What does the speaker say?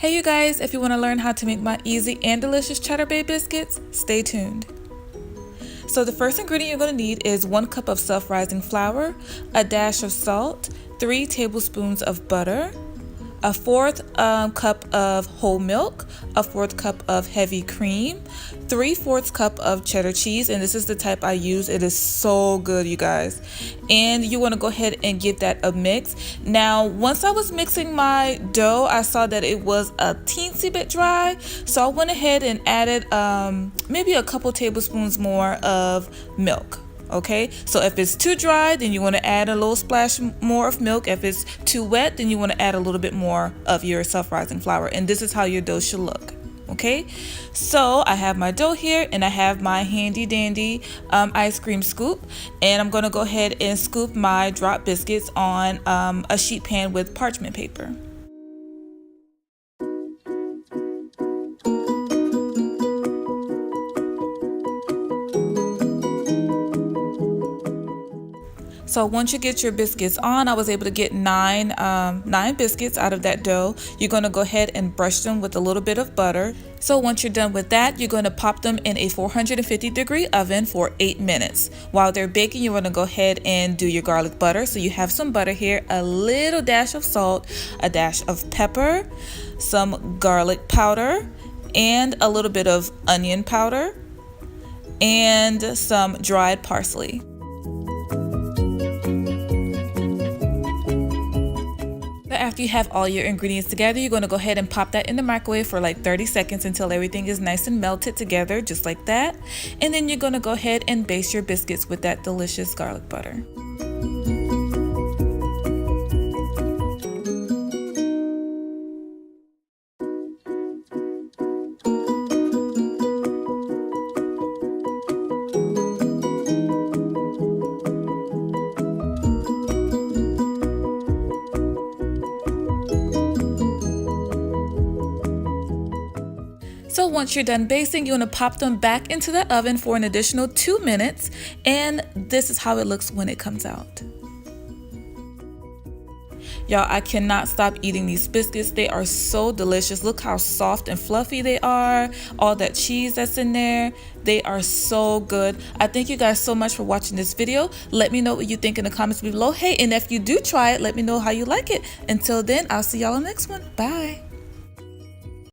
Hey you guys, if you want to learn how to make my easy and delicious Cheddar Bay biscuits, stay tuned. So the first ingredient you're going to need is 1 cup of self-rising flour, a dash of salt, 3 tablespoons of butter, a 1/4 cup of whole milk, a 1/4 cup of heavy cream, 3/4 cup of cheddar cheese, and this is the type I use. It is so good, you guys. And you want to go ahead and give that a mix. Now, once I was mixing my dough, I saw that it was a teensy bit dry, so I went ahead and added maybe a couple tablespoons more of milk. Okay, so if it's too dry, then you want to add a little splash more of milk. If it's too wet, then you want to add a little bit more of your self-rising flour, and this is how your dough should look. Okay, so I have my dough here, and I have my handy dandy ice cream scoop, and I'm going to go ahead and scoop my drop biscuits on a sheet pan with parchment paper. So once you get your biscuits on, I was able to get nine biscuits out of that dough. You're going to go ahead and brush them with a little bit of butter. So once you're done with that, you're going to pop them in a 450-degree oven for 8 minutes. While they're baking, you want to go ahead and do your garlic butter. So you have some butter here, a little dash of salt, a dash of pepper, some garlic powder, and a little bit of onion powder, and some dried parsley. After you have all your ingredients together, you're going to go ahead and pop that in the microwave for like 30 seconds until everything is nice and melted together, just like that. And then you're going to go ahead and baste your biscuits with that delicious garlic butter. So once you're done basting, you want to pop them back into the oven for an additional 2 minutes, and this is how it looks when it comes out. Y'all, I cannot stop eating these biscuits. They are so delicious. Look how soft and fluffy they are. All that cheese that's in there. They are so good. I thank you guys so much for watching this video. Let me know what you think in the comments below. Hey, and if you do try it, let me know how you like it. Until then, I'll see y'all on the next one. Bye.